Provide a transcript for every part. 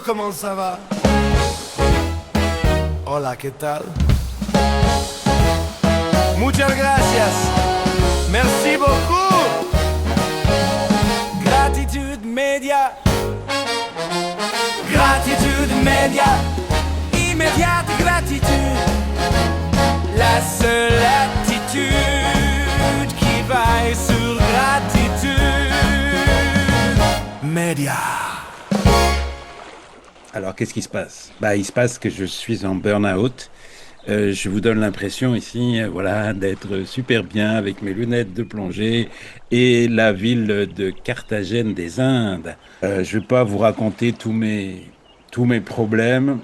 comment ça va? Hola, ¿qué tal? Muchas gracias. Merci beaucoup. Gratitude média. Gratitude média. Immédiate gratitude. La seule attitude qui vaille sur gratitude média. Alors, qu'est-ce qui se passe? Il se passe que je suis en burn-out. Je vous donne l'impression ici, voilà, d'être super bien avec mes lunettes de plongée et la ville de Carthagène des Indes. Je vais pas vous raconter tous mes problèmes,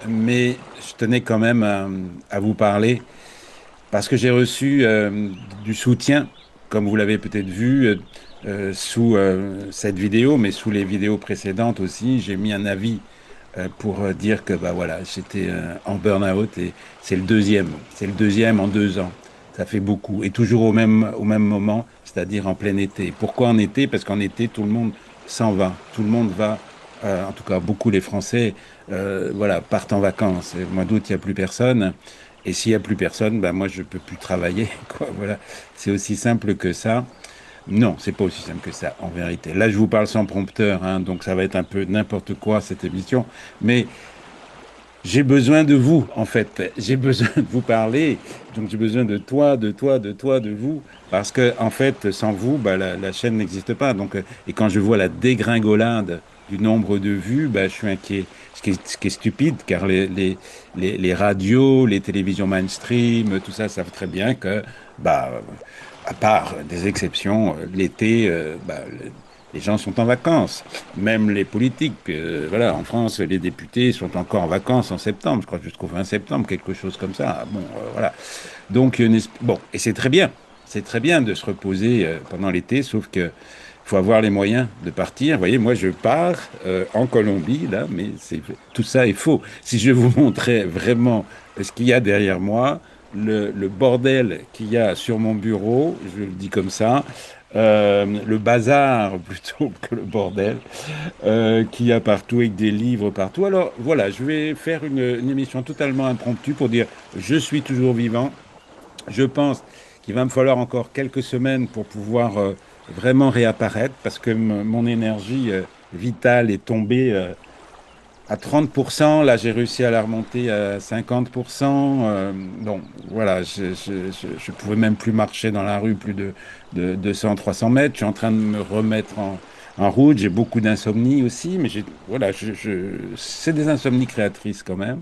mais je tenais quand même à vous parler parce que j'ai reçu du soutien, comme vous l'avez peut-être vu sous cette vidéo, mais sous les vidéos précédentes aussi. J'ai mis un avis pour dire que bah voilà, j'étais en burn-out et c'est le deuxième en 2 ans. Ça fait beaucoup et toujours au même moment, c'est-à-dire en plein été. Pourquoi en été? Parce qu'en été, tout le monde s'en va, tout le monde va. En tout cas, beaucoup les Français, voilà, partent en vacances. Et au mois d'août, il n'y a plus personne. Et s'il n'y a plus personne, ben moi, je peux plus travailler, quoi. Voilà, c'est aussi simple que ça. Non, c'est pas aussi simple que ça, en vérité. Là, je vous parle sans prompteur, hein, donc ça va être un peu n'importe quoi, cette émission. Mais j'ai besoin de vous, en fait. J'ai besoin de vous parler. Donc, j'ai besoin de toi, de toi, de toi, de vous. Parce que, en fait, sans vous, bah, la chaîne n'existe pas. Donc, et quand je vois la dégringolade du nombre de vues, bah, je suis inquiet. Ce qui est stupide, car les radios, les télévisions mainstream, tout ça savent très bien que, bah, à part des exceptions, l'été, les gens sont en vacances. Même les politiques, voilà, en France, les députés sont encore en vacances en septembre, je crois jusqu'au 20 septembre, quelque chose comme ça. Bon, voilà. Donc, bon, et c'est très bien. C'est très bien de se reposer pendant l'été, sauf que faut avoir les moyens de partir. Vous voyez, moi, je pars en Colombie, là, mais tout ça est faux. Si je vous montrais vraiment ce qu'il y a derrière moi, le bordel qu'il y a sur mon bureau, je le dis comme ça, le bazar plutôt que le bordel qu'il y a partout avec des livres partout. Alors voilà, je vais faire une émission totalement impromptue pour dire je suis toujours vivant. Je pense qu'il va me falloir encore quelques semaines pour pouvoir vraiment réapparaître parce que mon énergie vitale est tombée à 30%. Là, j'ai réussi à la remonter à 50%. Bon, voilà, je pouvais même plus marcher dans la rue plus de 200, 300 mètres. Je suis en train de me remettre en route. J'ai beaucoup d'insomnie aussi, mais voilà, c'est des insomnies créatrices quand même.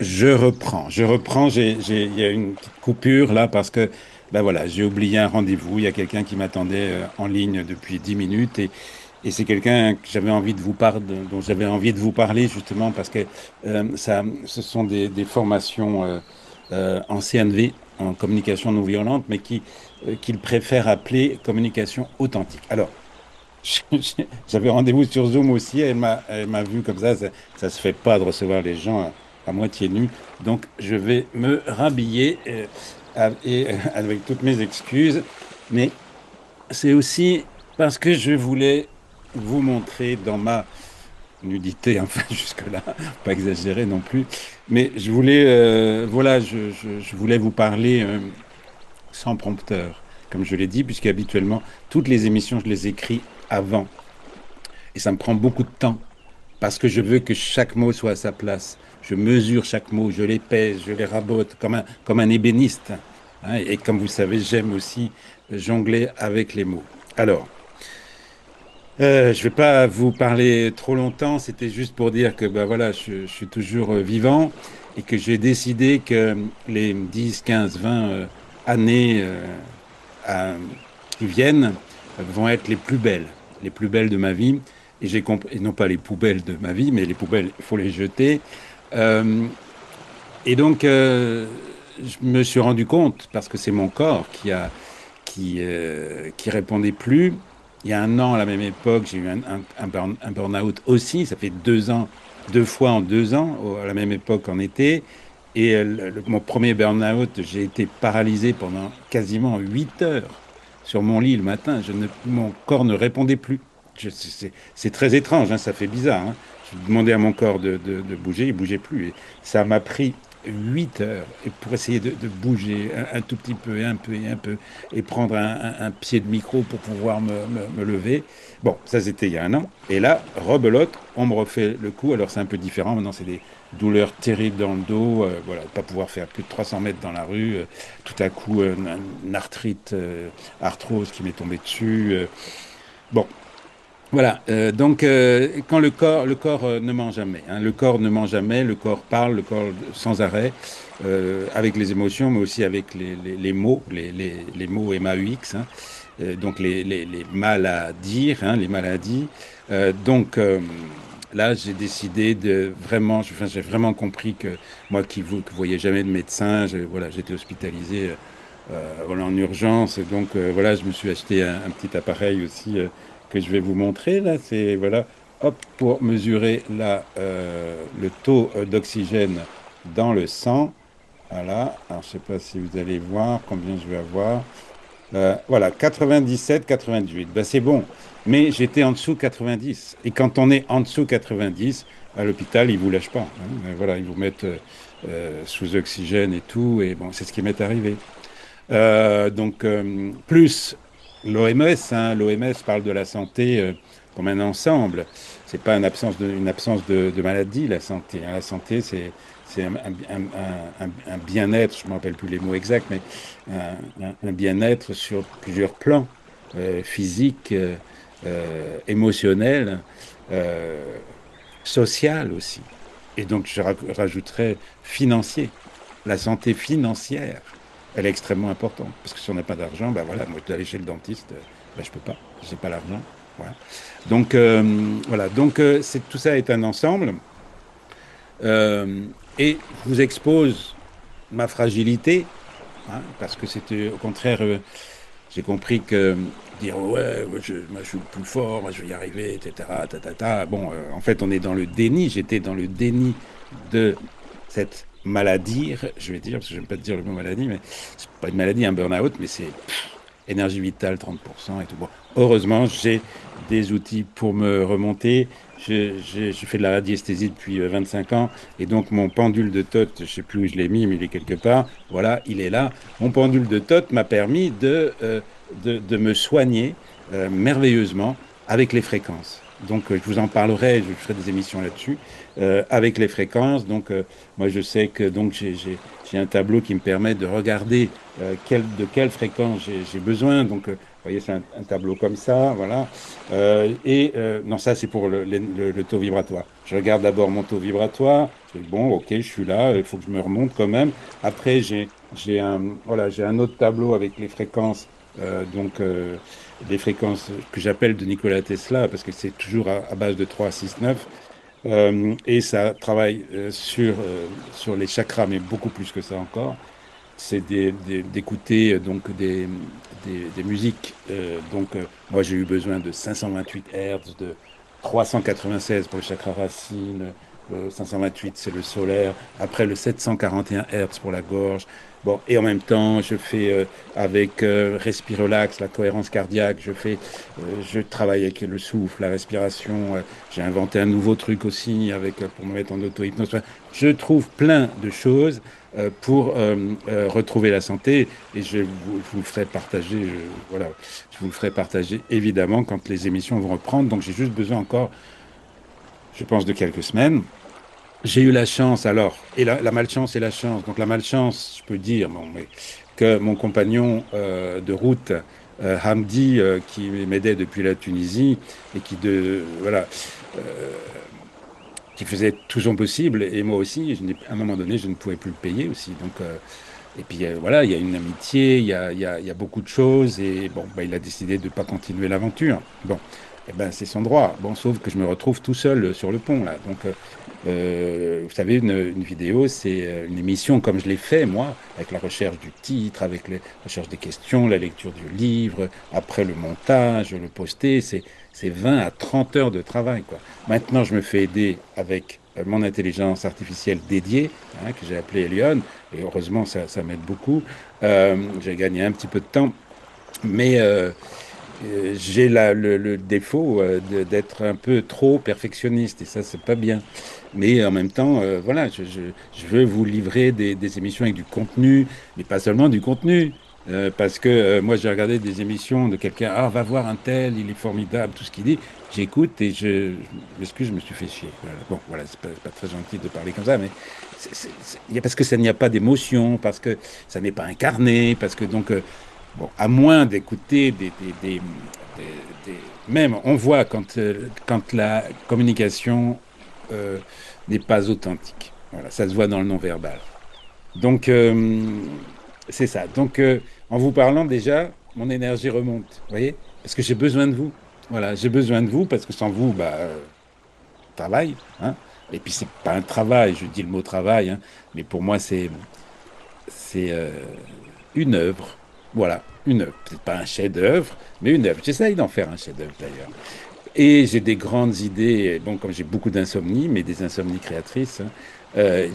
Je reprends. Il y a une petite coupure là parce que, ben voilà, j'ai oublié un rendez-vous. Il y a quelqu'un qui m'attendait en ligne depuis 10 minutes et c'est quelqu'un que j'avais envie de vous dont j'avais envie de vous parler justement parce que ce sont des formations en CNV, en communication non violente, mais qu'il préfère appeler communication authentique. Alors, j'avais rendez-vous sur Zoom aussi. Elle m'a vu comme ça se fait pas de recevoir les gens à moitié nus. Donc, je vais me rhabiller avec toutes mes excuses. Mais c'est aussi parce que je voulais vous montrer dans ma nudité, enfin jusque-là, pas exagéré non plus. Mais je voulais, voilà, je voulais vous parler sans prompteur, comme je l'ai dit, puisqu'habituellement, toutes les émissions, je les écris avant. Et ça me prend beaucoup de temps parce que je veux que chaque mot soit à sa place. Je mesure chaque mot, je les pèse, je les rabote comme un ébéniste. Hein. Et comme vous savez, j'aime aussi jongler avec les mots. Alors, je vais pas vous parler trop longtemps, c'était juste pour dire que ben voilà, je suis toujours vivant et que j'ai décidé que les 10, 15, 20 années à- qui viennent vont être les plus belles de ma vie. Et j'ai compris, et non pas les poubelles de ma vie, mais les poubelles, il faut les jeter. Euh, et donc, je me suis rendu compte, parce que c'est mon corps qui répondait plus. Il y a un an, à la même époque, j'ai eu un burn-out aussi. Ça fait 2 ans, 2 fois en 2 ans, à la même époque en été. Et mon premier burn-out, j'ai été paralysé pendant quasiment 8 heures sur mon lit le matin. Mon corps ne répondait plus. C'est très étrange, hein, ça fait bizarre. Hein. je demandais à mon corps de bouger, il bougeait plus. Et ça m'a pris 8 heures pour essayer de bouger un tout petit peu, et un peu, et un peu, et prendre un pied de micro pour pouvoir me lever. Bon, ça c'était il y a un an. Et là, rebelote, on me refait le coup. Alors c'est un peu différent. Maintenant, c'est des douleurs terribles dans le dos. Voilà, pas pouvoir faire plus de 300 mètres dans la rue. Tout à coup, une arthrite, arthrose qui m'est tombée dessus. Bon, voilà, donc quand le corps ne ment jamais, hein, le corps ne ment jamais, le corps parle, le corps sans arrêt, avec les émotions, mais aussi avec les mots, les mots MAUX, hein, donc les mal à dire, hein, les maladies. Donc là, j'ai décidé de vraiment, enfin, j'ai vraiment compris que moi qui voyais jamais de médecin, voilà, j'étais hospitalisé. Voilà, en urgence. Donc voilà, je me suis acheté un petit appareil aussi que je vais vous montrer là. C'est voilà, hop, pour mesurer le taux d'oxygène dans le sang. Voilà. Alors je sais pas si vous allez voir combien je vais avoir. Voilà, 97, 98. Ben, c'est bon. Mais j'étais en dessous 90. Et quand on est en dessous 90, à l'hôpital, ils vous lâchent pas, hein. Voilà, ils vous mettent sous oxygène et tout. Et bon, c'est ce qui m'est arrivé. Donc, plus l'OMS, hein, l'OMS parle de la santé comme un ensemble. C'est pas une absence de maladie, la santé, hein. La santé, c'est un bien-être, je ne me rappelle plus les mots exacts, mais un bien-être sur plusieurs plans, physique, émotionnel, euh, social aussi. Et donc, rajouterais financier. La santé financière, elle est extrêmement importante. Parce que si on n'a pas d'argent, ben voilà, moi, je dois aller chez le dentiste, ben, je peux pas, j'ai pas l'argent. Voilà. Donc, voilà. Donc, tout ça est un ensemble. Euh, et je vous expose ma fragilité, hein, parce que c'était au contraire, j'ai compris que dire ouais, moi, je suis le plus fort, moi je vais y arriver, etc. Bon, en fait, on est dans le déni. J'étais dans le déni de cette maladie, je vais dire, parce que j'aime pas dire le mot maladie, mais c'est pas une maladie, un burn-out, mais c'est énergie vitale 30% et tout. Bon, heureusement, j'ai des outils pour me remonter. Je fais de la radiesthésie depuis 25 ans et donc mon pendule de Toth, je sais plus où je l'ai mis, mais il est quelque part. Voilà, il est là. Mon pendule de Toth m'a permis de me soigner merveilleusement avec les fréquences. Donc, je vous en parlerai, je ferai des émissions là-dessus, avec les fréquences. Donc, moi, je sais que donc j'ai un tableau qui me permet de regarder de quelle fréquence j'ai besoin. Donc, vous voyez, c'est un tableau comme ça, voilà. Non, ça, c'est pour le taux vibratoire. Je regarde d'abord mon taux vibratoire. Je dis, bon, ok, je suis là, il faut que je me remonte quand même. Après, voilà, j'ai un autre tableau avec les fréquences. Des fréquences que j'appelle de Nikola Tesla, parce que c'est toujours à base de 3, 6, 9. Et ça travaille sur les chakras, mais beaucoup plus que ça encore. C'est d'écouter des musiques. Moi, j'ai eu besoin de 528 Hertz, de 396 pour le chakra racine. 528, c'est le solaire. Après, le 741 Hertz pour la gorge. Bon, et en même temps, je fais avec Respirelax, la cohérence cardiaque. Je travaille avec le souffle, la respiration. J'ai inventé un nouveau truc aussi pour me mettre en auto-hypnose. Enfin, je trouve plein de choses pour retrouver la santé et je vous le ferai partager. Voilà, je vous le ferai partager évidemment quand les émissions vont reprendre. Donc, j'ai juste besoin encore, je pense, de quelques semaines. J'ai eu la chance, alors, et la malchance et la chance. Donc la malchance, je peux dire, bon, mais que mon compagnon de route, Hamdi, qui m'aidait depuis la Tunisie et voilà, euh, qui faisait tout son possible, et moi aussi, à un moment donné, je ne pouvais plus le payer aussi. Donc, et puis voilà, il y a une amitié, il y a beaucoup de choses, et bon, bah, il a décidé de ne pas continuer l'aventure. Bon, eh ben, c'est son droit. Bon, sauf que je me retrouve tout seul sur le pont, là. Donc, vous savez, une vidéo, c'est une émission comme je l'ai fait, moi, avec la recherche du titre, avec la recherche des questions, la lecture du livre, après le montage, le poster, c'est 20 à 30 heures de travail, quoi. Maintenant, je me fais aider avec mon intelligence artificielle dédiée, hein, que j'ai appelée Elion, et heureusement, ça m'aide beaucoup. J'ai gagné un petit peu de temps, mais j'ai le défaut d'être un peu trop perfectionniste et ça, c'est pas bien. Mais en même temps, voilà, je veux vous livrer des émissions avec du contenu, mais pas seulement du contenu. Parce que moi, j'ai regardé des émissions de quelqu'un, ah, va voir un tel, il est formidable, tout ce qu'il dit. J'écoute et je m'excuse, je me suis fait chier. Voilà. Bon, voilà, c'est pas très gentil de parler comme ça, mais parce que ça n'y a pas d'émotion, parce que ça n'est pas incarné, parce que donc, bon, à moins d'écouter des- même, on voit quand la communication euh, n'est pas authentique. Voilà, ça se voit dans le non-verbal. Donc, c'est ça. Donc, en vous parlant déjà, mon énergie remonte. Vous voyez? Parce que j'ai besoin de vous. Voilà, j'ai besoin de vous parce que sans vous, bah, travail. Hein. Et puis, c'est pas un travail, je dis le mot travail, hein, mais pour moi, c'est une œuvre. Voilà, une œuvre. Peut-être pas un chef-d'œuvre, mais une œuvre. J'essaye d'en faire un chef-d'œuvre d'ailleurs. Et j'ai des grandes idées, bon, comme j'ai beaucoup d'insomnie, mais des insomnies créatrices, hein,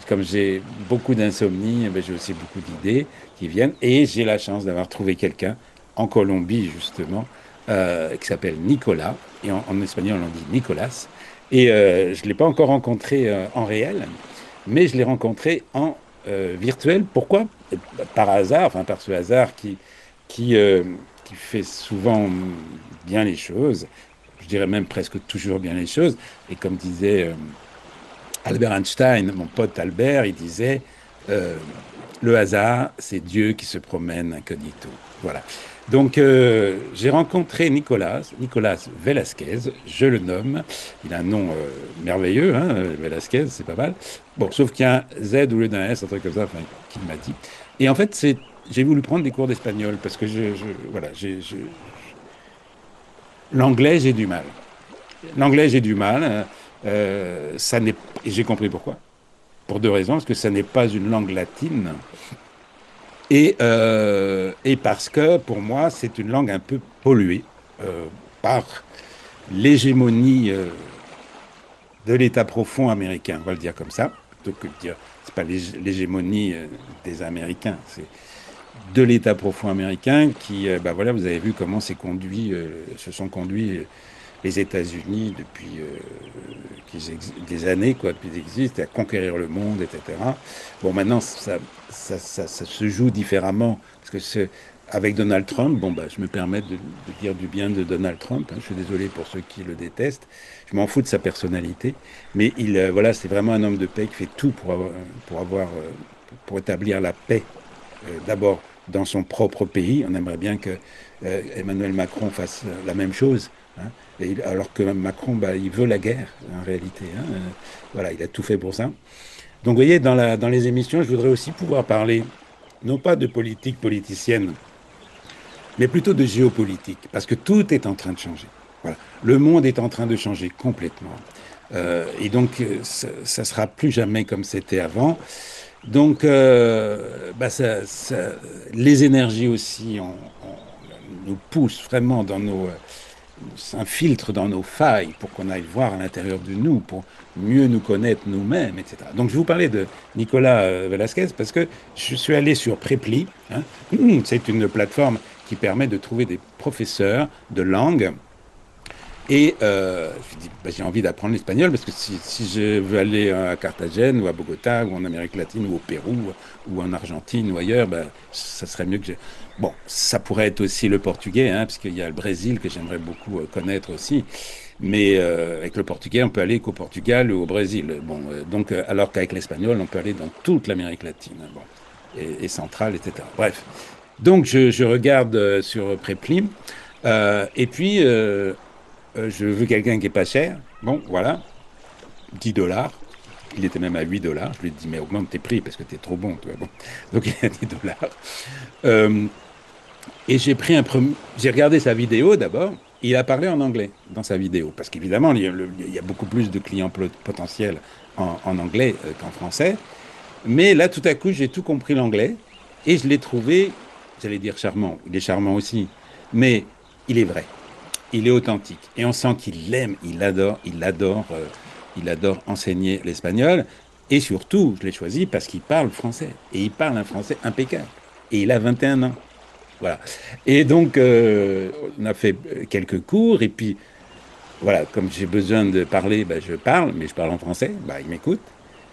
comme j'ai beaucoup d'insomnie, eh ben, j'ai aussi beaucoup d'idées qui viennent. Et j'ai la chance d'avoir trouvé quelqu'un en Colombie, justement, qui s'appelle Nicolas. Et en espagnol, on dit Nicolas. Et je ne l'ai pas encore rencontré en réel, mais je l'ai rencontré en virtuel. Pourquoi? Par hasard, enfin par ce hasard qui, euh, qui fait souvent bien les choses, je dirais même presque toujours bien les choses. Et comme disait Albert Einstein, mon pote Albert, il disait euh, le hasard, c'est Dieu qui se promène incognito. Voilà. Donc, j'ai rencontré Nicolas Velasquez, je le nomme. Il a un nom merveilleux, hein, Velasquez, c'est pas mal. Bon, sauf qu'il y a un Z au lieu d'un S, un truc comme ça, enfin, qu'il m'a dit. Et en fait, j'ai voulu prendre des cours d'espagnol parce que voilà, l'anglais, j'ai du mal. L'anglais, j'ai du mal. Ça n'est, et j'ai compris pourquoi. Pour deux raisons. Parce que ça n'est pas une langue latine. Et parce que, pour moi, c'est une langue un peu polluée par l'hégémonie de l'État profond américain. On va le dire comme ça. Plutôt que de dire, c'est pas l'hégémonie des Américains. C'est de l'État profond américain qui, bah voilà, vous avez vu comment se sont conduits les États-Unis depuis des années, quoi, depuis qu'ils existent, à conquérir le monde, etc. Bon, maintenant, ça se joue différemment, parce que avec Donald Trump, bon, bah, je me permets de dire du bien de Donald Trump, hein, je suis désolé pour ceux qui le détestent, je m'en fous de sa personnalité, mais voilà, c'est vraiment un homme de paix qui fait tout pour établir la paix, d'abord dans son propre pays. On aimerait bien que Emmanuel Macron fasse la même chose. Hein. Alors que Macron, bah, il veut la guerre, en réalité. Hein. Voilà, il a tout fait pour ça. Donc, vous voyez, dans les émissions, je voudrais aussi pouvoir parler, non pas de politique politicienne, mais plutôt de géopolitique, parce que tout est en train de changer. Voilà. Le monde est en train de changer complètement. Et donc, ça sera plus jamais comme c'était avant. Donc, bah, les énergies aussi nous poussent vraiment s'infiltrent dans nos failles pour qu'on aille voir à l'intérieur de nous, pour mieux nous connaître nous-mêmes, etc. Donc, je vais vous parler de Nicolas Velasquez parce que je suis allé sur Preply. Hein. C'est une plateforme qui permet de trouver des professeurs de langue et je dis, bah, j'ai envie d'apprendre l'espagnol parce que si je veux aller à Carthagène ou à Bogota ou en Amérique latine ou au Pérou ou en Argentine ou ailleurs, bah, ça serait mieux que je... Bon, ça pourrait être aussi le portugais, hein, parce qu'il y a le Brésil que j'aimerais beaucoup connaître aussi. Mais avec le portugais, on peut aller qu'au Portugal ou au Brésil. Bon, donc, alors qu'avec l'espagnol, on peut aller dans toute l'Amérique latine, hein, bon, et centrale, etc. Bref. Donc, je regarde sur Preply. Et puis, je veux quelqu'un qui est pas cher. Bon, voilà, 10 dollars. Il était même à 8 dollars. Je lui ai dit, mais augmente tes prix parce que tu es trop bon, toi. Bon. Donc, il a 10 dollars. Euh, et j'ai regardé sa vidéo d'abord. Il a parlé en anglais dans sa vidéo. Parce qu'évidemment, il y a beaucoup plus de clients potentiels en anglais qu'en français. Mais là, tout à coup, j'ai tout compris l'anglais. Et je l'ai trouvé, j'allais dire charmant. Il est charmant aussi. Mais il est vrai. Il est authentique. Et on sent qu'il l'aime, il adore enseigner l'espagnol. Et surtout, je l'ai choisi parce qu'il parle français. Et il parle un français impeccable. Et il a 21 ans. Voilà. Et donc, on a fait quelques cours, et puis, voilà, comme j'ai besoin de parler, ben, je parle, mais je parle en français, ben, il m'écoute.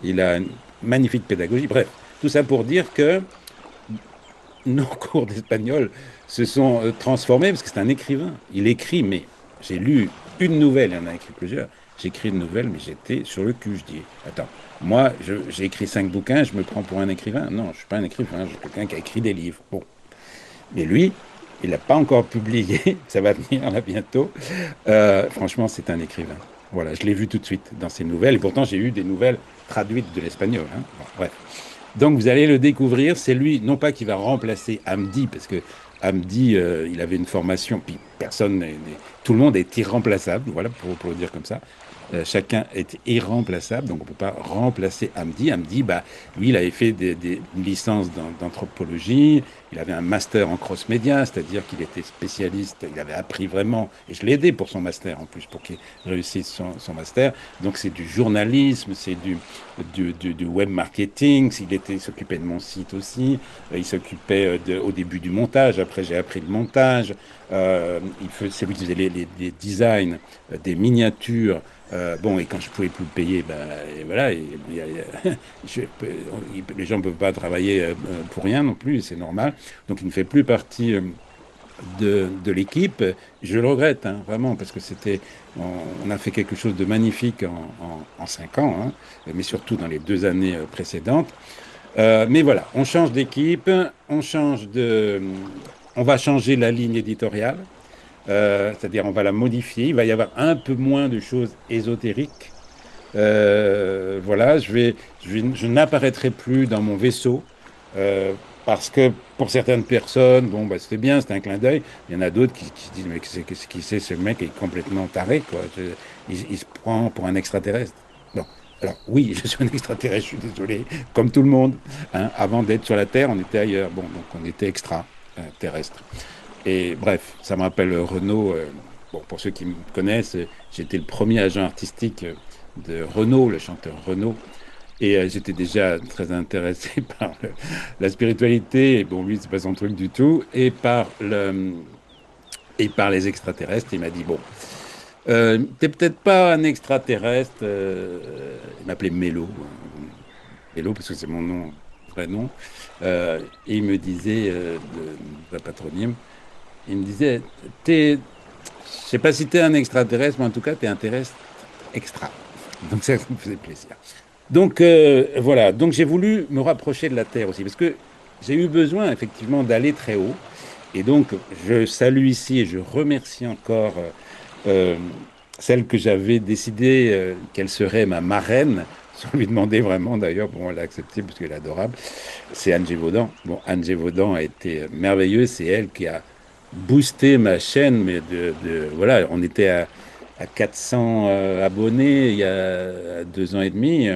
Il a une magnifique pédagogie. Bref, tout ça pour dire que nos cours d'espagnol se sont transformés, parce que c'est un écrivain. Il écrit, mais j'ai lu une nouvelle, il en a écrit plusieurs. J'ai écrit une nouvelle, mais j'étais sur le cul. Je dis, attends, moi, j'ai écrit 5 bouquins, je me prends pour un écrivain. Non, je suis pas un écrivain, je suis quelqu'un qui a écrit des livres. Bon. Mais lui, il n'a pas encore publié, ça va venir là bientôt. Franchement, c'est un écrivain. Voilà, je l'ai vu tout de suite dans ses nouvelles, et pourtant j'ai eu des nouvelles traduites de l'espagnol, hein. Bon, bref. Donc vous allez le découvrir, c'est lui, non pas qui va remplacer Hamdi, parce que Hamdi, il avait une formation, puis tout le monde est irremplaçable, voilà, pour le dire comme ça. Chacun est irremplaçable, donc on ne peut pas remplacer Hamdi. Hamdi, bah, lui, il avait fait une licence d'anthropologie, il avait un master en cross-média, c'est-à-dire qu'il était spécialiste, il avait appris vraiment, et je l'ai aidé pour son master en plus, pour qu'il réussisse son master. Donc c'est du journalisme, c'est du web marketing, il s'occupait de mon site aussi, il s'occupait au début du montage, après j'ai appris le montage, c'est lui qui faisait les designs des miniatures. Bon, et quand je pouvais plus le payer, ben et voilà, je- les gens ne peuvent pas travailler pour rien non plus, c'est normal. Donc il ne fait plus partie de l'équipe. Je le regrette, hein, vraiment, parce que on, on a fait quelque chose de magnifique en 5 ans, hein, mais surtout dans les 2 années précédentes. Mais voilà, on change d'équipe, on va changer la ligne éditoriale. C'est-à-dire on va la modifier, il va y avoir un peu moins de choses ésotériques. Voilà, je n'apparaîtrai plus dans mon vaisseau euh, parce que pour certaines personnes, bon, bah, c'était bien, c'était un clin d'œil. Il y en a d'autres qui disent, mais qui c'est, ce mec est complètement taré, quoi. Il se prend pour un extraterrestre. Non. Alors oui, je suis un extraterrestre, je suis désolé, comme tout le monde, hein. Avant d'être sur la Terre, on était ailleurs. Bon, donc on était extraterrestre. Et bref, ça me rappelle Renaud. Bon, pour ceux qui me connaissent, j'étais le premier agent artistique de Renaud, le chanteur Renaud. Et j'étais déjà très intéressé par la spiritualité. Et bon, lui, c'est pas son truc du tout. Et par les extraterrestres. Il m'a dit, bon, t'es peut-être pas un extraterrestre. Il m'appelait Mélo. Mélo, parce que c'est mon nom, vrai nom. Et il me disait, de patronyme, il me disait, je sais pas si tu es un extraterrestre, mais en tout cas, tu es un terrestre extra. Donc ça me faisait plaisir. Donc voilà, donc j'ai voulu me rapprocher de la Terre aussi, parce que j'ai eu besoin effectivement d'aller très haut. Et donc je salue ici et je remercie encore euh, celle que j'avais décidé qu'elle serait ma marraine, sans lui demander vraiment d'ailleurs, bon, elle a accepté parce qu'elle est adorable, c'est Anne Gévaudan. Bon, Anne Gévaudan a été merveilleuse, c'est elle qui a boosté ma chaîne, mais voilà, on était à 400 abonnés il y a 2 ans et demi.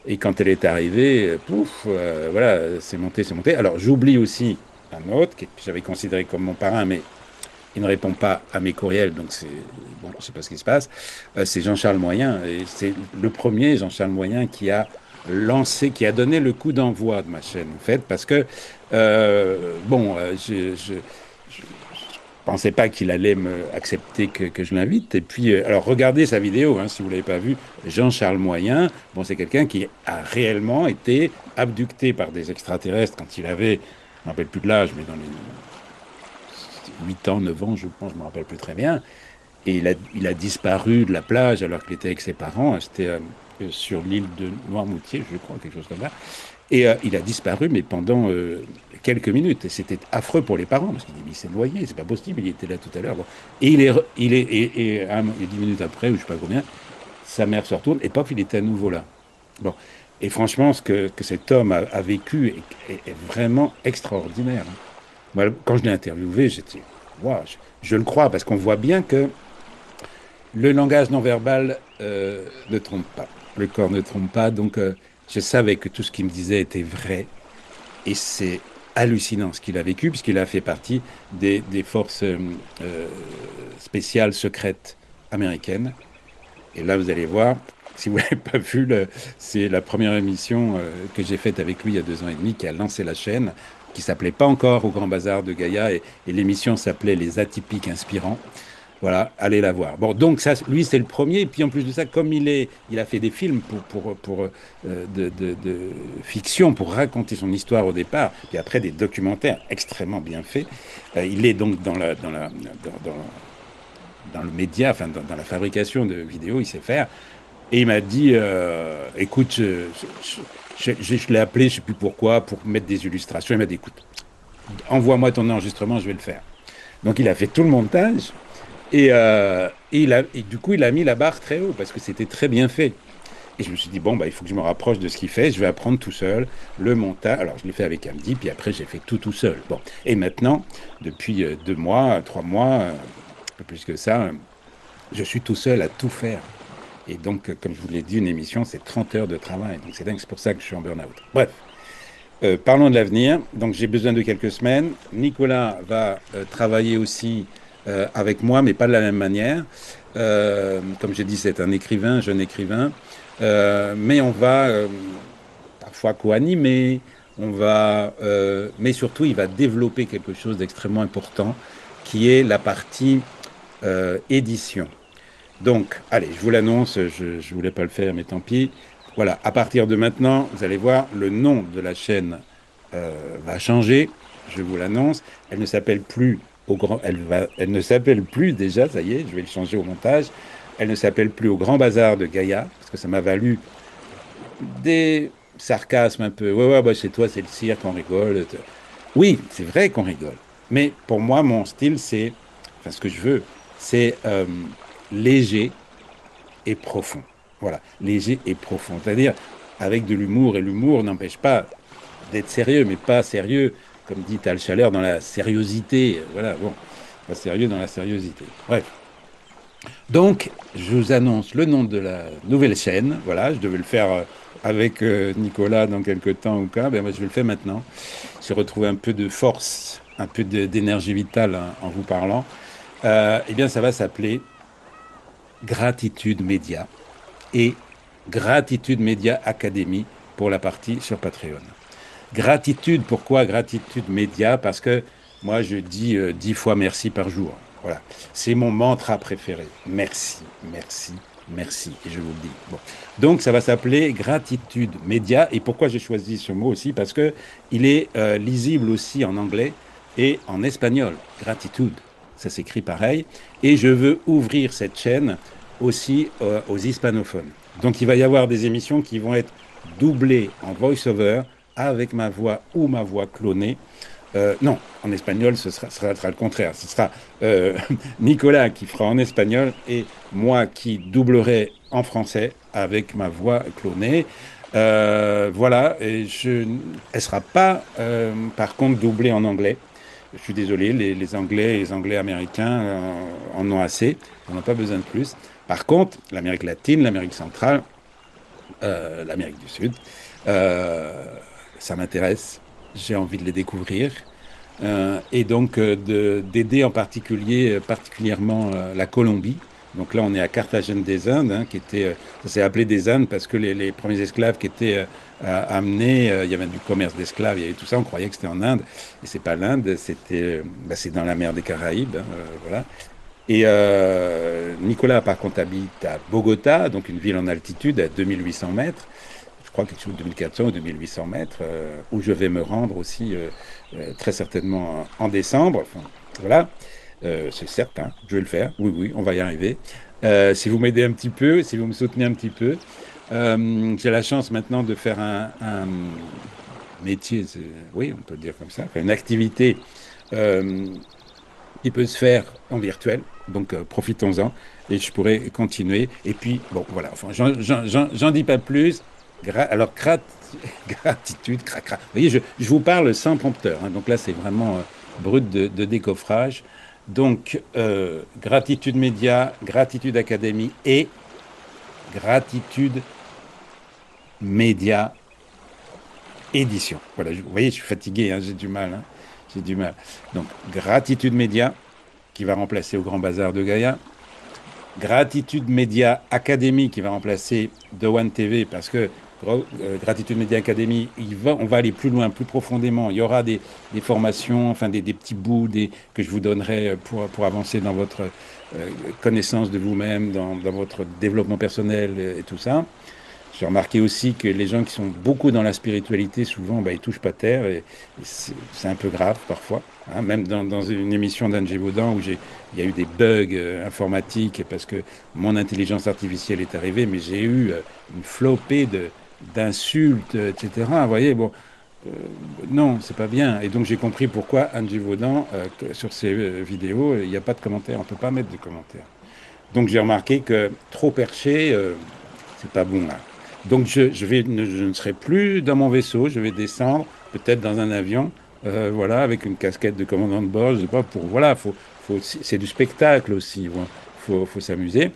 Et quand elle est arrivée, pouf, voilà, c'est monté, c'est monté. Alors j'oublie aussi un autre que j'avais considéré comme mon parrain, mais il ne répond pas à mes courriels, donc c'est bon, je sais pas ce qui se passe. C'est Jean-Charles Moyen, et c'est le premier Jean-Charles Moyen qui a donné le coup d'envoi de ma chaîne, en fait, parce que bon, je pensais pas qu'il allait me accepter que je l'invite. Et puis, alors regardez sa vidéo, hein, si vous l'avez pas vue. Jean-Charles Moyen, bon, c'est quelqu'un qui a réellement été abducté par des extraterrestres quand il avait, je ne me rappelle plus de l'âge, mais dans les 8 ans, 9 ans, je pense, je ne me rappelle plus très bien. Et il a disparu de la plage alors qu'il était avec ses parents. C'était sur l'île de Noirmoutier, je crois, quelque chose comme ça. Et il a disparu, mais pendant quelques minutes. Et c'était affreux pour les parents, parce qu'il dit, mais il s'est noyé, c'est pas possible, il était là tout à l'heure. Bon. Et et 10 minutes après, ou je sais pas combien, sa mère se retourne, et paf, il était à nouveau là. Bon. Et franchement, ce que cet homme a vécu est vraiment extraordinaire, hein. Moi, quand je l'ai interviewé, j'étais, waouh, je le crois, parce qu'on voit bien que le langage non verbal ne trompe pas. Le corps ne trompe pas. Donc, je savais que tout ce qu'il me disait était vrai. Et c'est hallucinant ce qu'il a vécu, puisqu'il a fait partie des forces spéciales secrètes américaines. Et là, vous allez voir, si vous l'avez pas vu, c'est la première émission que j'ai faite avec lui il y a 2 ans et demi qui a lancé la chaîne. qui s'appelait pas encore Au Grand Bazar de Gaïa, et l'émission s'appelait Les Atypiques Inspirants. Voilà, allez la voir. Bon, donc ça, lui, c'est le premier. Et puis en plus de ça, comme il a fait des films de fiction pour raconter son histoire au départ, puis après des documentaires extrêmement bien faits. Il est donc dans le média, enfin dans la fabrication de vidéos, il sait faire. Et il m'a dit, écoute, je l'ai appelé, je sais plus pourquoi, pour mettre des illustrations. Il m'a dit, écoute, envoie-moi ton enregistrement, je vais le faire. Donc il a fait tout le montage. Et du coup, il a mis la barre très haut parce que c'était très bien fait. Et je me suis dit, bon, bah, il faut que je me rapproche de ce qu'il fait. Je vais apprendre tout seul le montage. Alors, je l'ai fait avec Hamdi, puis après, j'ai fait tout seul. Bon. Et maintenant, depuis 2 mois, 3 mois, un peu plus que ça, je suis tout seul à tout faire. Et donc, comme je vous l'ai dit, une émission, c'est 30 heures de travail. Donc, c'est dingue, c'est pour ça que je suis en burn-out. Bref, parlons de l'avenir. Donc, j'ai besoin de quelques semaines. Nicolas va travailler aussi avec moi, mais pas de la même manière. Comme j'ai dit, c'est un écrivain, jeune écrivain. Mais on va parfois co-animer, mais surtout, il va développer quelque chose d'extrêmement important, qui est la partie édition. Donc, allez, je vous l'annonce, je ne voulais pas le faire, mais tant pis. Voilà, à partir de maintenant, vous allez voir, le nom de la chaîne va changer, je vous l'annonce. Elle ne s'appelle plus elle ne s'appelle plus déjà, ça y est, je vais le changer au montage. Elle ne s'appelle plus Au Grand Bazar de Gaïa, parce que ça m'a valu des sarcasmes un peu. Ouais, ouais, bah, chez toi, c'est le cirque, on rigole. Oui, c'est vrai qu'on rigole. Mais pour moi, mon style, enfin, ce que je veux, c'est léger et profond. Voilà, léger et profond. C'est-à-dire avec de l'humour, et l'humour n'empêche pas d'être sérieux, mais pas sérieux, comme dit Tal Chaleur, dans la sériosité. Voilà, bon, pas sérieux dans la sériosité. Bref. Donc, je vous annonce le nom de la nouvelle chaîne. Voilà, je devais le faire avec Nicolas dans quelques temps ou quoi. Ben, moi, je vais le faire maintenant. J'ai retrouvé un peu de force, un peu d'énergie vitale, hein, en vous parlant. Eh bien, ça va s'appeler Gratitude Média et Gratitude Média Academy pour la partie sur Patreon. Gratitude, pourquoi Gratitude Média? Parce que moi, je dis 10 fois merci par jour. Voilà. C'est mon mantra préféré. Merci, merci, merci. Et je vous le dis. Bon. Donc, ça va s'appeler Gratitude Média. Et pourquoi j'ai choisi ce mot aussi? Parce que il est lisible aussi en anglais et en espagnol. Gratitude. Ça s'écrit pareil. Et je veux ouvrir cette chaîne aussi aux hispanophones. Donc, il va y avoir des émissions qui vont être doublées en voice-over avec ma voix ou ma voix clonée. Non, en espagnol, ce sera le contraire. Ce sera Nicolas qui fera en espagnol et moi qui doublerai en français avec ma voix clonée. Voilà, et elle ne sera pas, par contre, doublée en anglais. Je suis désolé, les Anglais et les Anglais américains en ont assez. On n'a pas besoin de plus. Par contre, l'Amérique latine, l'Amérique centrale, l'Amérique du Sud, ça m'intéresse. J'ai envie de les découvrir. Et donc d'aider en particulier, particulièrement la Colombie. Donc là, on est à Carthagène des Indes, hein, ça s'est appelé des Indes parce que les premiers esclaves qui étaient amenés, il y avait du commerce d'esclaves, il y avait tout ça, on croyait que c'était en Inde, et c'est pas l'Inde, c'est dans la mer des Caraïbes, hein, voilà. Et Nicolas, par contre, habite à Bogota, donc une ville en altitude à 2800 mètres. Je crois quelque chose de 2400 ou 2800 mètres, où je vais me rendre aussi très certainement en décembre. Enfin, voilà, c'est certain, je vais le faire. Oui, oui, on va y arriver. Si vous m'aidez un petit peu, si vous me soutenez un petit peu, j'ai la chance maintenant de faire un métier, oui, on peut le dire comme ça, enfin, une activité qui peut se faire en virtuel. Donc profitons-en et je pourrais continuer. Et puis, bon, voilà, enfin, j'en dis pas plus. Alors, gratitude, cracra. Vous voyez, je vous parle sans prompteur, hein, donc là, c'est vraiment brut de décoffrage. Donc, Gratitude Média, Gratitude Académie et Gratitude Média Édition. Voilà, vous voyez, je suis fatigué, hein, j'ai du mal. Hein, j'ai du mal. Donc, Gratitude Média, qui va remplacer Au Grand Bazar de Gaïa. Gratitude Média Académie, qui va remplacer The One TV, parce que Gratitude Média Academy, on va aller plus loin, plus profondément. Il y aura des formations, enfin des petits bouts que je vous donnerai pour avancer dans votre connaissance de vous-même, dans votre développement personnel et tout ça. J'ai remarqué aussi que les gens qui sont beaucoup dans la spiritualité, souvent, bah, ils touchent pas terre et c'est un peu grave parfois. Hein. Même dans une émission d'Anne Gévaudan où il y a eu des bugs informatiques parce que mon intelligence artificielle est arrivée, mais j'ai eu une flopée d'insultes, etc. Vous voyez, bon, euh, non, c'est pas bien. Et donc j'ai compris pourquoi Anne Gévaudan, sur ses vidéos, il n'y a pas de commentaires, on peut pas mettre de commentaires. Donc j'ai remarqué que trop perché, c'est pas bon là. Donc je ne serai plus dans mon vaisseau, je vais descendre peut-être dans un avion, voilà, avec une casquette de commandant de bord, je sais pas, voilà, c'est du spectacle aussi, voilà. Faut s'amuser,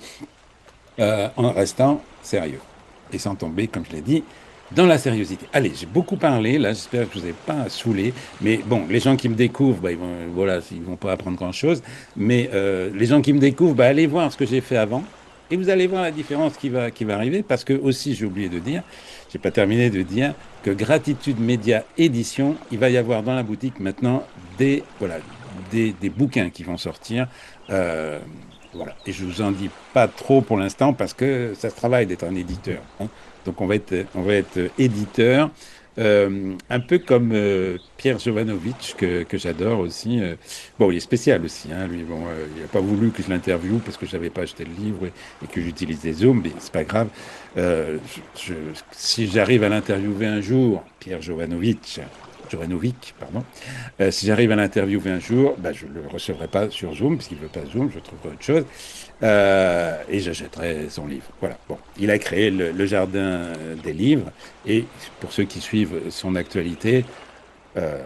en restant sérieux et sans tomber, comme je l'ai dit, dans la sérieuxité. Allez, j'ai beaucoup parlé, là, j'espère que je vous ai pas saoulé, mais bon, les gens qui me découvrent, bah, voilà, ils vont pas apprendre grand-chose, mais les gens qui me découvrent, bah, allez voir ce que j'ai fait avant, et vous allez voir la différence qui va arriver, parce que aussi, j'ai oublié de dire, j'ai pas terminé de dire que Gratitude Média Édition, il va y avoir dans la boutique maintenant voilà, des bouquins qui vont sortir. euh, voilà. Et je vous en dis pas trop pour l'instant parce que ça se travaille d'être un éditeur. Hein. Donc on va être éditeur, un peu comme Pierre Jovanovic que j'adore aussi. Bon, il est spécial aussi. Hein, lui, bon, il n'a pas voulu que je l'interviewe parce que je n'avais pas acheté le livre et que j'utilise des zooms, mais c'est pas grave. Si j'arrive à l'interviewer un jour, Pierre Jovanovic, pardon. Si j'arrive à l'interviewer un jour, bah, je ne le recevrai pas sur Zoom, parce qu'il ne veut pas Zoom, je trouverai autre chose, et j'achèterai son livre. Voilà. Bon, il a créé le jardin des livres, et pour ceux qui suivent son actualité, euh,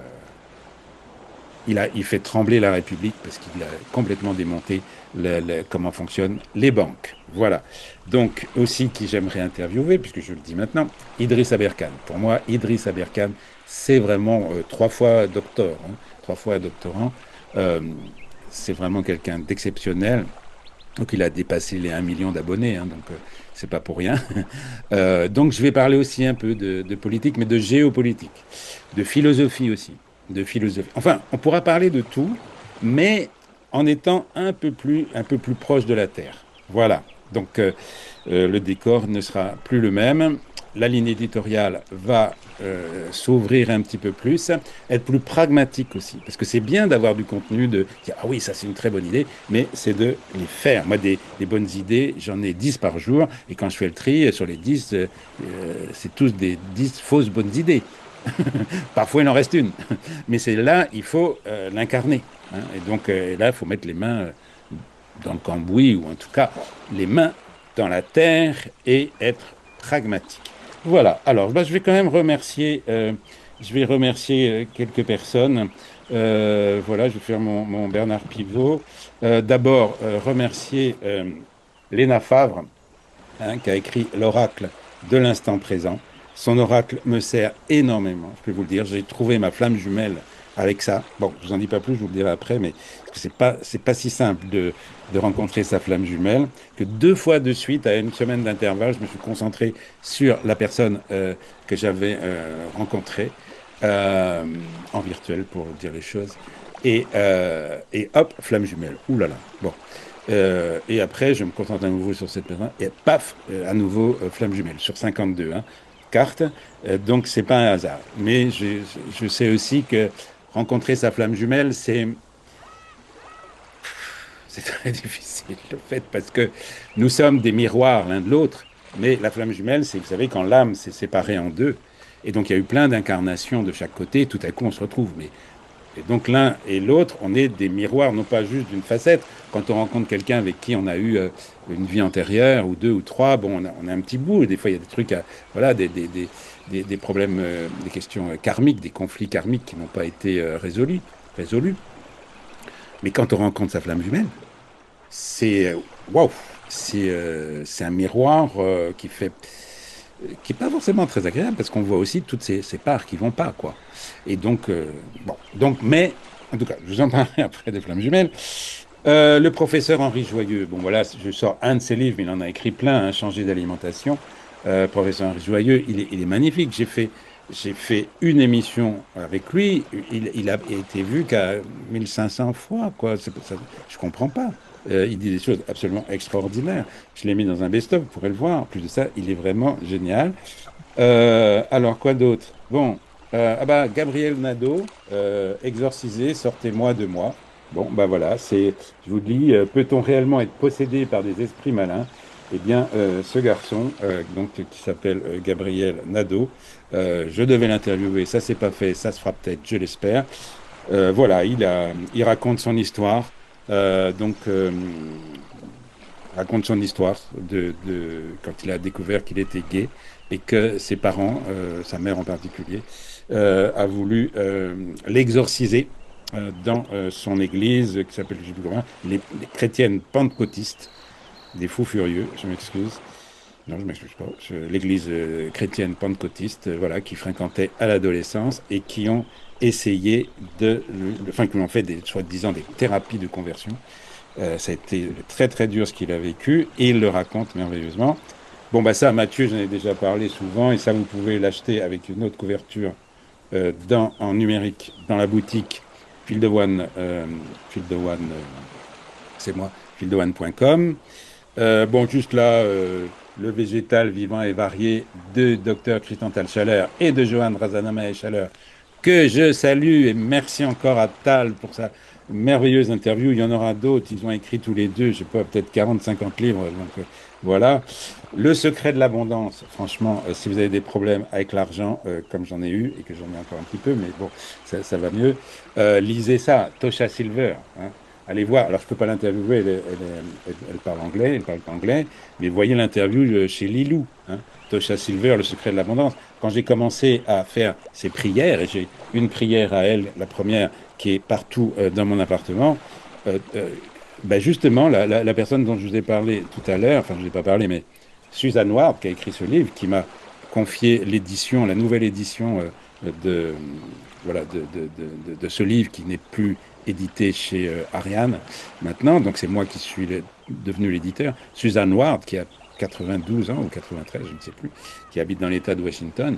il fait trembler la République parce qu'il a complètement démonté comment fonctionnent les banques. Voilà. Donc, aussi, qui j'aimerais interviewer, puisque je le dis maintenant, Idriss Aberkan. Pour moi, Idriss Aberkan, c'est vraiment 3 fois docteur, hein, 3 fois doctorant. Euh, c'est vraiment quelqu'un d'exceptionnel. Donc, il a dépassé les 1 million d'abonnés, hein, donc c'est pas pour rien. Donc, je vais parler aussi un peu de politique, mais de géopolitique, de philosophie aussi, de philosophie. Enfin, on pourra parler de tout, mais en étant un peu plus proche de la Terre. Voilà. Donc, le décor ne sera plus le même. La ligne éditoriale va s'ouvrir un petit peu plus, être plus pragmatique aussi, parce que c'est bien d'avoir du contenu, de dire ah oui, ça c'est une très bonne idée, mais c'est de les faire. Moi, des bonnes idées, j'en ai 10 par jour, et quand je fais le tri sur les 10, c'est tous des 10 fausses bonnes idées. Parfois, il en reste une, mais c'est là, il faut l'incarner. Hein. Et donc là, il faut mettre les mains dans le cambouis, ou en tout cas les mains dans la terre et être pragmatique. Voilà. Alors, bah, je vais remercier quelques personnes. Voilà, je vais faire mon Bernard Pivot. D'abord, remercier Léna Favre, hein, qui a écrit l'oracle de l'instant présent. Son oracle me sert énormément, je peux vous le dire. J'ai trouvé ma flamme jumelle avec ça. Bon, je vous en dis pas plus, je vous le dirai après, mais c'est pas si simple de rencontrer sa flamme jumelle, que 2 fois de suite, à une semaine d'intervalle, je me suis concentré sur la personne que j'avais rencontrée, en virtuel pour dire les choses, et hop, flamme jumelle. Ouh là là. Bon. Et après, je me concentre à nouveau sur cette personne, et paf, à nouveau, flamme jumelle, sur 52 hein, cartes. Donc, c'est pas un hasard. Mais je sais aussi que rencontrer sa flamme jumelle, c'est très difficile, le fait, parce que nous sommes des miroirs l'un de l'autre, mais la flamme jumelle, c'est, vous savez, quand l'âme s'est séparée en deux, et donc il y a eu plein d'incarnations de chaque côté, tout à coup on se retrouve. Et donc l'un et l'autre, on est des miroirs, non pas juste d'une facette. Quand on rencontre quelqu'un avec qui on a eu une vie antérieure, ou 2 ou 3, bon, on a un petit bout, et des fois il y a des trucs, voilà, des problèmes, des questions karmiques, des conflits karmiques qui n'ont pas été résolus. Mais quand on rencontre sa flamme jumelle, c'est waouh, c'est un miroir qui est pas forcément très agréable parce qu'on voit aussi toutes ces parts qui vont pas quoi. Et donc bon, donc mais en tout cas, je vous en parlerai après des flammes jumelles. Le professeur Henri Joyeux, bon voilà, je sors un de ses livres, mais il en a écrit plein, hein, Changer d'alimentation. professeur Joyeux, il est magnifique. J'ai fait une émission avec lui. Il a été vu qu'à 1500 fois, quoi. Je comprends pas. Il dit des choses absolument extraordinaires. Je l'ai mis dans un best-of, vous pourrez le voir. En plus de ça, il est vraiment génial. Alors, quoi d'autre? Bon, ah bah, Gabriel Nadeau, exorcisé, sortez-moi de moi. Bon, bah voilà, je vous dis, peut-on réellement être possédé par des esprits malins? Eh bien, ce garçon, donc, qui s'appelle Gabriel Nadeau, je devais l'interviewer, ça c'est pas fait, ça se fera peut-être, je l'espère. Voilà, il raconte son histoire, donc, raconte son histoire quand il a découvert qu'il était gay et que ses parents, sa mère en particulier, a voulu l'exorciser dans son église qui s'appelle, je sais plus comment, les chrétiennes pentecôtistes, des fous furieux, je m'excuse. Non, je m'excuse pas. L'église chrétienne pentecôtiste, voilà, qui fréquentait à l'adolescence et qui ont essayé enfin, qui ont fait soi-disant des thérapies de conversion. Ça a été très très dur ce qu'il a vécu et il le raconte merveilleusement. Bon, bah ça, Mathieu, j'en ai déjà parlé souvent et ça, vous pouvez l'acheter avec une autre couverture en numérique dans la boutique Fil de One, c'est moi, fildeone.com. Bon, juste là, le végétal vivant et varié de Dr Christian Tal-Schaller et de Johan Razanama-Schaller, que je salue et merci encore à Tal pour sa merveilleuse interview. Il y en aura d'autres, ils ont écrit tous les deux, je sais pas, peut-être 40, 50 livres. Donc voilà. Le secret de l'abondance, franchement, si vous avez des problèmes avec l'argent, comme j'en ai eu et que j'en ai encore un petit peu, mais bon, ça va mieux, lisez ça, Tosha Silver. Hein. Allez voir. Alors, je ne peux pas l'interviewer, elle parle anglais, elle parle pas anglais, mais voyez l'interview chez Lilou, hein, Tosha Silver, Le secret de l'abondance. Quand j'ai commencé à faire ces prières, et j'ai une prière à elle, la première, qui est partout dans mon appartement, ben justement, la personne dont je vous ai parlé tout à l'heure, enfin, je ne vous ai pas parlé, mais Suzanne Ward, qui a écrit ce livre, qui m'a confié l'édition, la nouvelle édition de, voilà, de ce livre qui n'est plus édité chez Ariane maintenant. Donc c'est moi qui suis devenu l'éditeur. Suzanne Ward, qui a 92 ans ou 93, je ne sais plus, qui habite dans l'État de Washington.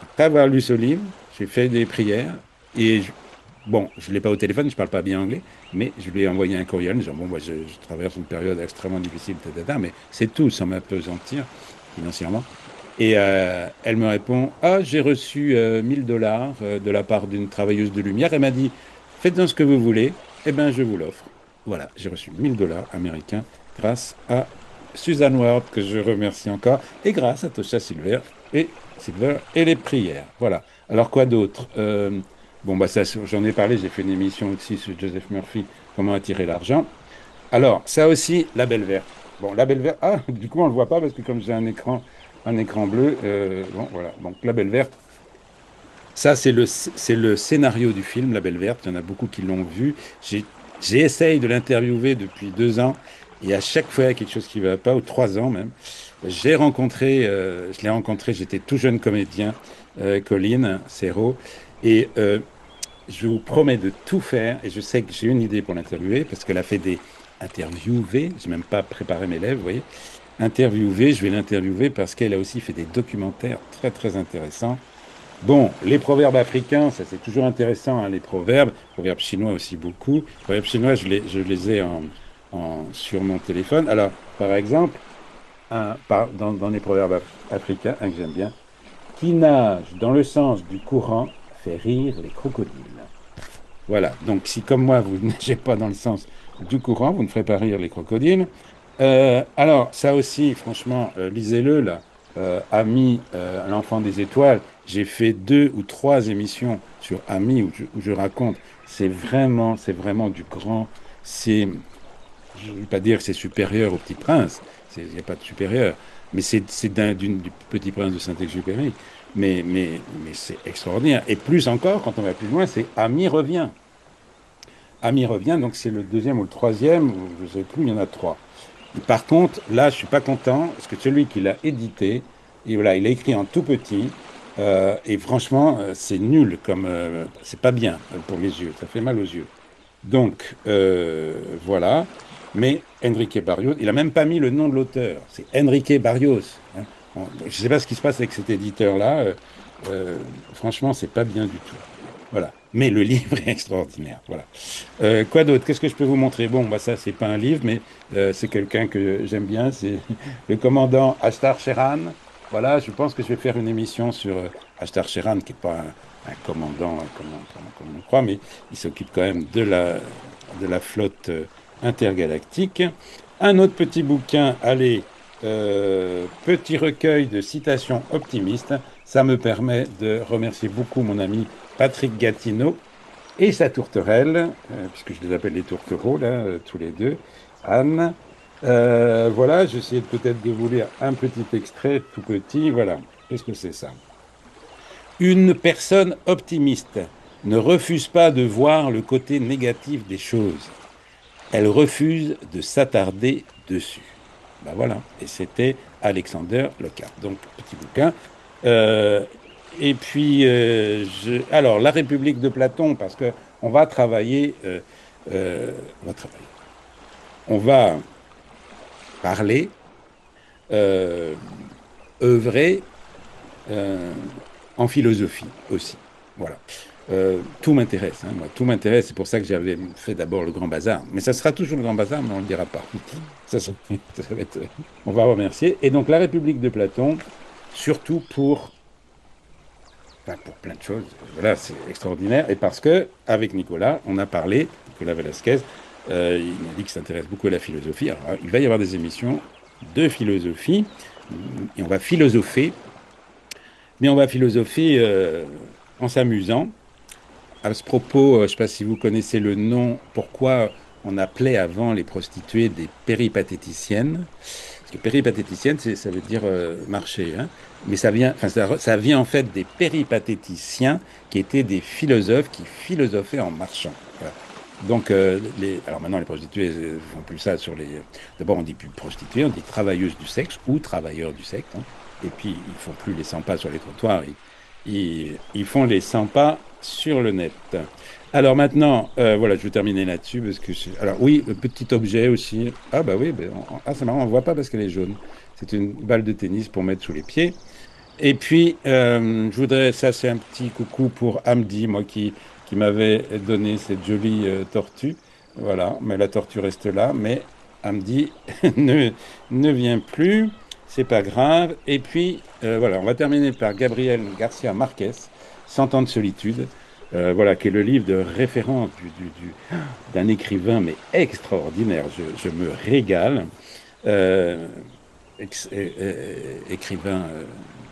Après avoir lu ce livre, j'ai fait des prières et bon, je ne l'ai pas au téléphone, je ne parle pas bien anglais, mais je lui ai envoyé un courriel en disant, bon, moi, je traverse une période extrêmement difficile, tata, mais c'est tout, sans m'apesantir financièrement. Et elle me répond, ah, j'ai reçu 1000 $ de la part d'une travailleuse de lumière. Elle m'a dit, faites-en ce que vous voulez, eh bien, je vous l'offre. Voilà, j'ai reçu 1000 $ américains grâce à Suzanne Ward, que je remercie encore, et grâce à Tosha Silver et les prières. Voilà. Alors, quoi d'autre? Bon, bah ça, j'en ai parlé, j'ai fait une émission aussi sur Joseph Murphy, Comment attirer l'argent. Alors, ça aussi, la belle verte. Bon, la belle verte, ah, du coup, on ne le voit pas parce que comme j'ai un écran bleu, bon, voilà. Donc, la belle verte, ça, c'est le scénario du film, La Belle Verte. Il y en a beaucoup qui l'ont vu. J'essaye de l'interviewer depuis 2 ans et à chaque fois, il y a quelque chose qui ne va pas, ou 3 ans même. Je l'ai rencontré, j'étais tout jeune comédien, Colline Serrault, et je vous promets de tout faire, et je sais que j'ai une idée pour l'interviewer, parce qu'elle a fait des interviewés, je n'ai même pas préparé mes lèvres, vous voyez. Interviewé, je vais l'interviewer parce qu'elle a aussi fait des documentaires très très intéressants. Bon, les proverbes africains, ça c'est toujours intéressant, hein, les proverbes chinois aussi beaucoup. Les proverbes chinois, je les ai sur mon téléphone. Alors, par exemple, dans les proverbes africains, un que j'aime bien, qui nage dans le sens du courant fait rire les crocodiles. Voilà, donc si comme moi, vous ne nagez pas dans le sens du courant, vous ne ferez pas rire les crocodiles. Alors, ça aussi, franchement, lisez-le, là. Ami, l'enfant des étoiles, j'ai fait 2 ou 3 émissions sur Ami où je raconte. C'est vraiment du grand. Je ne vais pas dire que c'est supérieur au Petit Prince, il n'y a pas de supérieur, mais c'est du Petit Prince de Saint-Exupéry. Mais c'est extraordinaire. Et plus encore, quand on va plus loin, c'est Ami revient. Ami revient, donc c'est le deuxième ou le troisième, ou je ne sais plus, il y en a 3. Par contre, là, je suis pas content, parce que celui qui l'a édité, et voilà, il a écrit en tout petit, et franchement, c'est nul, c'est pas bien pour les yeux, ça fait mal aux yeux. Donc, voilà. Mais Enrique Barrios, il a même pas mis le nom de l'auteur, c'est Enrique Barrios. Hein. je ne sais pas ce qui se passe avec cet éditeur-là. Franchement, c'est pas bien du tout. Voilà. Mais le livre est extraordinaire. Voilà. Quoi d'autre? Qu'est-ce que je peux vous montrer? Bon, bah ça, c'est pas un livre, mais c'est quelqu'un que j'aime bien. C'est le commandant Ashtar Sheran. Voilà, je pense que je vais faire une émission sur Ashtar Sheran, qui n'est pas un commandant comme on croit, mais il s'occupe quand même de la flotte intergalactique. Un autre petit bouquin, allez, petit recueil de citations optimistes. Ça me permet de remercier beaucoup mon ami Patrick Gatineau et sa tourterelle, puisque je les appelle les tourtereaux, là, tous les deux, Anne. Voilà, j'essaie peut-être de vous lire un petit extrait tout petit. Voilà, qu'est-ce que c'est ça? Une personne optimiste ne refuse pas de voir le côté négatif des choses. Elle refuse de s'attarder dessus. Ben voilà, et c'était Alexander Lockhart. Donc, petit bouquin. Euh, et puis, alors, la République de Platon, parce que on va travailler, on va travailler, on va parler, euh, œuvrer euh, en philosophie aussi. Voilà. Tout m'intéresse, hein, moi, tout m'intéresse. C'est pour ça que j'avais fait d'abord le Grand Bazar. Mais ça sera toujours le Grand Bazar, mais on ne le dira pas. Ça, ça va être, on va remercier. Et donc, la République de Platon, surtout pour plein de choses. Voilà, c'est extraordinaire. Et parce que, avec Nicolas, on a parlé, Nicolas Velasquez, il m'a dit qu'il s'intéresse beaucoup à la philosophie. Alors, il va y avoir des émissions de philosophie, et on va philosopher, mais on va philosopher en s'amusant. À ce propos, je ne sais pas si vous connaissez le nom, pourquoi on appelait avant les prostituées des péripatéticiennes. Parce que péripatéticienne, ça veut dire marcher, hein. Mais ça vient en fait des péripatéticiens qui étaient des philosophes qui philosophaient en marchant. Voilà. Donc, alors maintenant, les prostituées ne font plus ça sur les. D'abord, on dit plus prostituées, on dit travailleuses du sexe ou travailleurs du sexe, hein. Et puis, ils font plus les 100 pas sur les trottoirs, ils font les 100 pas sur le net. Alors maintenant, voilà, je vais terminer là-dessus parce que alors oui, le petit objet aussi. Ah bah oui, ah c'est marrant, on ne voit pas parce qu'elle est jaune. C'est une balle de tennis pour mettre sous les pieds. Et puis, je voudrais, ça c'est un petit coucou pour Hamdi, moi qui m'avait donné cette jolie tortue. Voilà, mais la tortue reste là, mais Hamdi ne vient plus. C'est pas grave. Et puis, voilà, on va terminer par Gabriel Garcia Marquez, Cent ans de solitude. Voilà, qui est le livre de référence d'un écrivain, mais extraordinaire. Je me régale. Euh, écrivain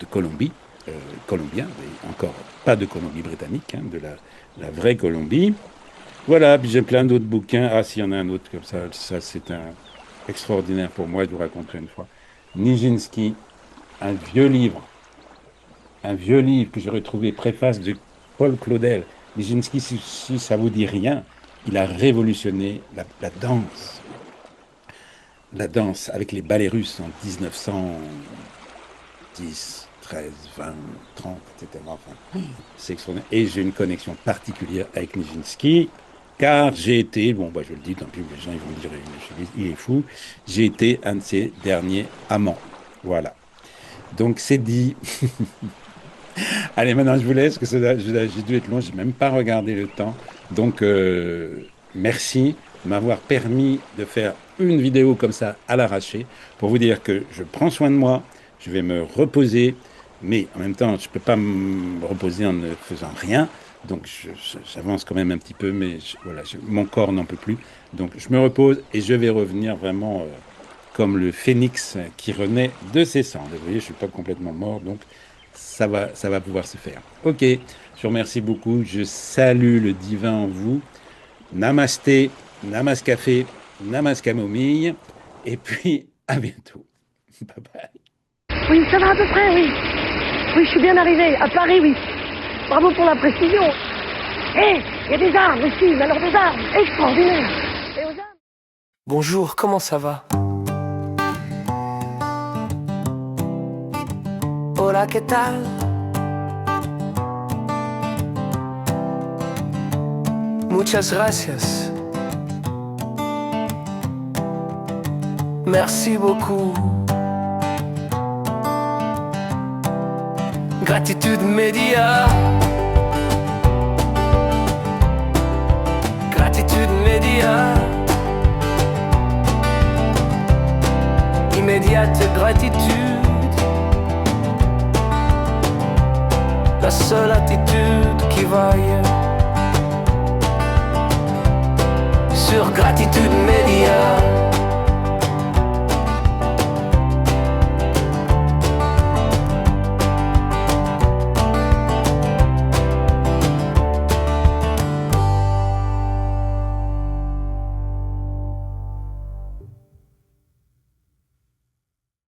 de Colombie, colombien, mais encore pas de Colombie-Britannique, hein, de la vraie Colombie. Voilà, puis j'ai plein d'autres bouquins. Ah, s'il y en a un autre comme ça c'est un extraordinaire pour moi, je vous raconterai une fois. Nijinsky, un vieux livre, que j'ai retrouvé, préface de Paul Claudel. Nijinsky, si ça vous dit rien, il a révolutionné la danse. La danse avec les ballets russes en 1910, 13, 20, 30, etc. Enfin, c'est extraordinaire. Et j'ai une connexion particulière avec Nijinsky, car j'ai été, bon, bah, je le dis, tant pis, les gens ils vont me dire, il est fou, j'ai été un de ses derniers amants. Voilà. Donc c'est dit. Allez, maintenant je vous laisse, parce que j'ai dû être long, j'ai même pas regardé le temps. Donc merci de m'avoir permis de faire une vidéo comme ça à l'arraché pour vous dire que je prends soin de moi, je vais me reposer, mais en même temps, je ne peux pas me reposer en ne faisant rien. Donc j'avance quand même un petit peu, mais voilà, mon corps n'en peut plus. Donc je me repose et je vais revenir vraiment comme le phénix qui renaît de ses cendres. Vous voyez, je ne suis pas complètement mort, donc ça va pouvoir se faire. Ok, je vous remercie beaucoup. Je salue le divin en vous. Namasté, namascafé, namascamomille. Et puis, à bientôt. Bye bye. Oui, ça va à peu près, oui. Oui, je suis bien arrivé. À Paris, oui. Bravo pour la précision. Hé, il y a des arbres ici, mais alors des arbres extraordinaires. Et aux arbres... Bonjour, comment ça va? Hola, ¿qué tal? Muchas gracias. Merci beaucoup. Gratitude Média. Gratitude Média. Immédiate gratitude, la seule attitude qui vaille. Sur Gratitude Média.